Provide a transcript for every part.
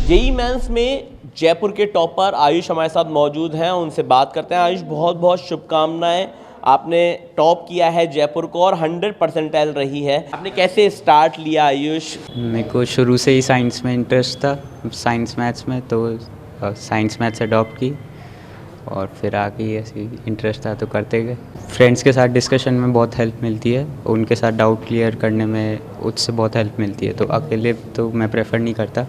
JEE mains में जयपुर के topper Ayush हमारे साथ मौजूद हैं, उनसे बात करते हैं। आयुष, बहुत बहुत शुभकामनाएं, आपने टॉप किया है जयपुर को और 100 परसेंटाइल रही है। आपने कैसे स्टार्ट लिया आयुष? मेरे को शुरू से ही साइंस में इंटरेस्ट था, साइंस मैथ्स में, तो साइंस मैथ्स अडॉप्ट की और फिर आगे ऐसे इंटरेस्ट था तो करते गए। फ्रेंड्स के साथ डिस्कशन में बहुत हेल्प मिलती है, उनके साथ डाउट क्लियर करने में उससे बहुत हेल्प मिलती है, तो अकेले तो मैं प्रेफर नहीं करता।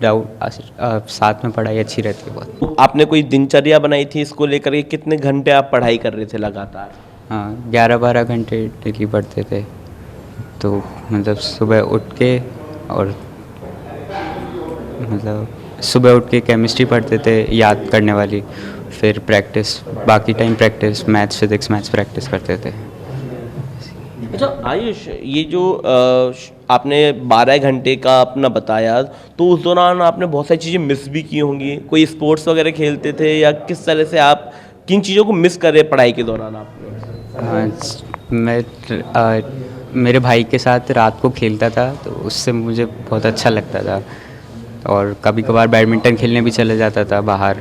डाउट साथ में पढ़ाई अच्छी रहती है बहुत। आपने कोई दिनचर्या बनाई थी इसको लेकर के? कितने घंटे आप पढ़ाई कर रहे थे लगातार? हाँ, 11-12 घंटे डेली पढ़ते थे। तो मतलब सुबह उठ के और सुबह उठ के केमिस्ट्री पढ़ते थे याद करने वाली, फिर प्रैक्टिस, बाकी time practice, maths physics maths practice करते थे। अच्छा आयुष, ये जो आपने 12 घंटे का अपना बताया, तो उस दौरान आपने बहुत सारी चीज़ें मिस भी की होंगी। कोई स्पोर्ट्स वगैरह खेलते थे या किस तरह से आप किन चीज़ों को मिस कर रहे पढ़ाई के दौरान आपने? मैं मेरे भाई के साथ रात को खेलता था, तो उससे मुझे बहुत अच्छा लगता था। और कभी कभार बैडमिंटन खेलने भी चले जाता था बाहर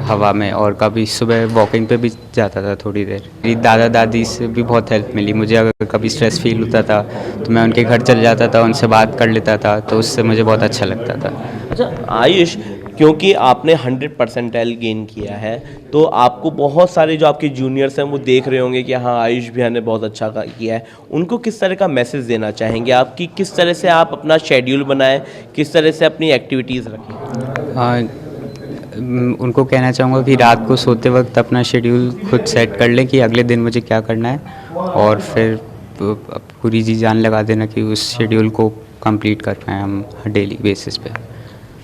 हवा में, और कभी सुबह वॉकिंग पे भी जाता था थोड़ी देर। मेरी दादा दादी से भी बहुत हेल्प मिली मुझे। अगर कभी स्ट्रेस फील होता था तो मैं उनके घर चल जाता था, उनसे बात कर लेता था, तो उससे मुझे बहुत अच्छा लगता था। अच्छा आयुष, क्योंकि आपने 100 परसेंटाइल गेन किया है, तो आपको बहुत सारे जो आपके जूनियर्स हैं वो देख रहे होंगे कि हाँ आयुष भैया ने बहुत अच्छा किया है। उनको किस तरह का मैसेज देना चाहेंगे आप कि किस तरह से आप अपना शेड्यूल बनाएं, किस तरह से अपनी एक्टिविटीज़ रखें? उनको कहना चाहूँगा कि रात को सोते वक्त अपना शेड्यूल खुद सेट कर लें कि अगले दिन मुझे क्या करना है, और फिर पूरी जी जान लगा देना कि उस शेड्यूल को कंप्लीट कर पाएँ हम डेली बेसिस पे।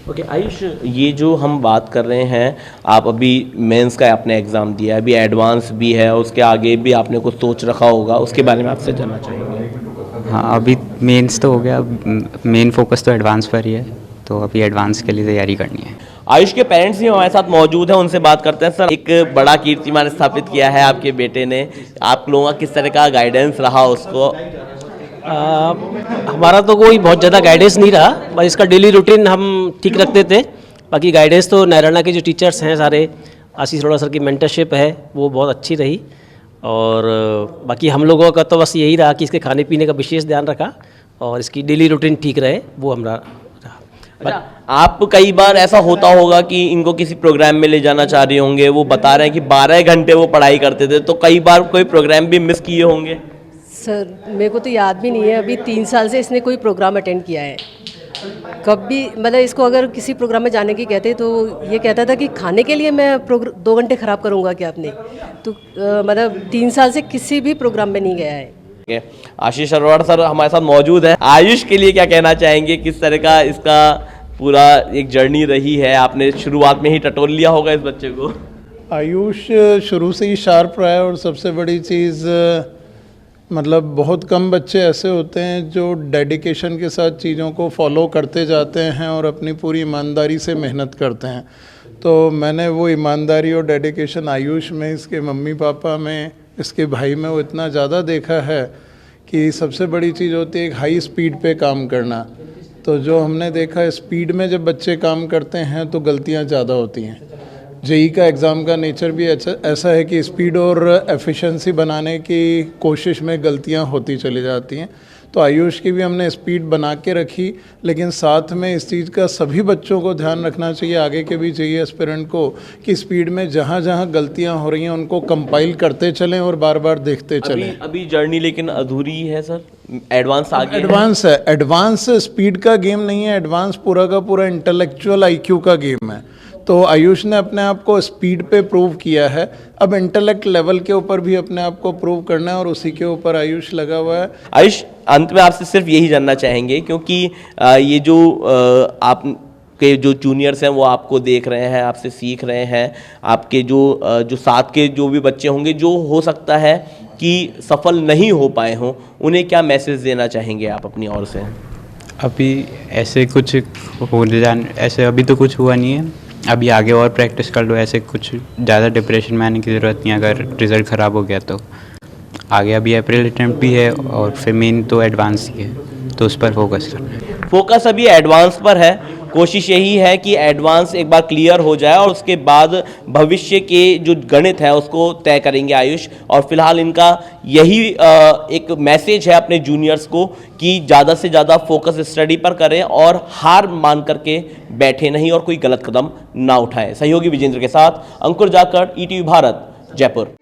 ओके आयुष, ये जो हम बात कर रहे हैं, आप अभी मेंस का आपने एग्ज़ाम दिया है, अभी एडवांस भी है, उसके आगे भी आपने कुछ सोच रखा होगा, उसके बारे में आपसे जानना चाहेंगे। हाँ, अभी मेंस तो हो गया, मेन फोकस तो एडवांस पर ही है, तो अभी एडवांस के लिए तैयारी करनी है। आयुष के पेरेंट्स भी हमारे साथ मौजूद हैं, उनसे बात करते हैं। सर, एक बड़ा कीर्तिमान स्थापित किया है आपके बेटे ने, आप लोगों का किस तरह का गाइडेंस रहा उसको? हमारा तो कोई बहुत ज़्यादा गाइडेंस नहीं रहा, बस इसका डेली रूटीन हम ठीक रखते थे। बाकी गाइडेंस तो नारायणा के जो टीचर्स हैं सारे, आशीष अरोड़ा सर की मेंटरशिप है वो बहुत अच्छी रही। और बाकी हम लोगों का तो बस यही रहा कि इसके खाने पीने का विशेष ध्यान रखा और इसकी डेली रूटीन ठीक रहे, वो हमारा रहा। अच्छा, आप कई बार ऐसा होता होगा कि इनको किसी प्रोग्राम में ले जाना चाह रहे होंगे, वो बता रहे हैं कि 12 घंटे वो पढ़ाई करते थे, तो कई बार कोई प्रोग्राम भी मिस किए होंगे? सर, मेरे को तो याद भी नहीं है। अभी 3 साल से इसने कोई प्रोग्राम अटेंड किया है। कभी मतलब इसको अगर किसी प्रोग्राम में जाने की कहते तो ये कहता था कि खाने के लिए मैं 2 घंटे ख़राब करूँगा क्या अपने, तो मतलब 3 साल से किसी भी प्रोग्राम में नहीं गया है। आशीष अरोड़ा सर हमारे साथ मौजूद है। आयुष के लिए क्या कहना चाहेंगे? किस तरह का इसका पूरा एक जर्नी रही है? आपने शुरुआत में ही टटोल लिया होगा इस बच्चे को। आयुष शुरू से ही शार्प रहा है, और सबसे बड़ी चीज़ मतलब बहुत कम बच्चे ऐसे होते हैं जो डेडिकेशन के साथ चीज़ों को फॉलो करते जाते हैं और अपनी पूरी ईमानदारी से मेहनत करते हैं। तो मैंने वो ईमानदारी और डेडिकेशन आयुष में, इसके मम्मी पापा में, इसके भाई में वो इतना ज़्यादा देखा है कि सबसे बड़ी चीज़ होती है एक हाई स्पीड पे काम करना। तो जो हमने देखा, स्पीड में जब बच्चे काम करते हैं तो गलतियाँ ज़्यादा होती हैं। जेई का एग्ज़ाम का नेचर भी ऐसा है कि स्पीड और एफिशिएंसी बनाने की कोशिश में गलतियां होती चली जाती हैं। तो आयुष की भी हमने स्पीड बना के रखी, लेकिन साथ में इस चीज़ का सभी बच्चों को ध्यान रखना चाहिए, आगे के भी चाहिए एस्पिरेंट को, कि स्पीड में जहाँ जहाँ गलतियाँ हो रही हैं उनको कंपाइल करते चलें और बार बार देखते चलें। अभी जर्नी लेकिन अधूरी है सर, एडवांस आगे एडवांस है। एडवांस स्पीड का गेम नहीं है, एडवांस पूरा का पूरा इंटेलेक्चुअल आईक्यू का गेम है। तो आयुष ने अपने आप को स्पीड पे प्रूव किया है, अब इंटेलेक्ट लेवल के ऊपर भी अपने आप को प्रूव करना है, और उसी के ऊपर आयुष लगा हुआ है। आयुष, अंत में आपसे सिर्फ यही जानना चाहेंगे, क्योंकि ये जो आप के जो जूनियर्स हैं वो आपको देख रहे हैं, आपसे सीख रहे हैं, आपके जो साथ के जो भी बच्चे होंगे जो हो सकता है कि सफल नहीं हो पाए हों, उन्हें क्या मैसेज देना चाहेंगे आप अपनी ओर से? अभी ऐसे कुछ ऐसे अभी तो कुछ हुआ नहीं है, अभी आगे और प्रैक्टिस कर लो। ऐसे कुछ ज़्यादा डिप्रेशन में आने की ज़रूरत नहीं, अगर रिज़ल्ट ख़राब हो गया तो। आगे अभी अप्रैल अटेम्प्ट भी है और फिर मेन तो एडवांस ही है, तो उस पर फोकस करना है। फोकस अभी एडवांस पर है। कोशिश यही है कि एडवांस एक बार क्लियर हो जाए और उसके बाद भविष्य के जो गणित है उसको तय करेंगे आयुष। और फिलहाल इनका यही एक मैसेज है अपने जूनियर्स को कि ज़्यादा से ज़्यादा फोकस स्टडी पर करें और हार मान करके बैठे नहीं और कोई गलत कदम ना उठाएं। सहयोगी विजेंद्र के साथ अंकुर जाखड़, ईटीवी भारत, जयपुर।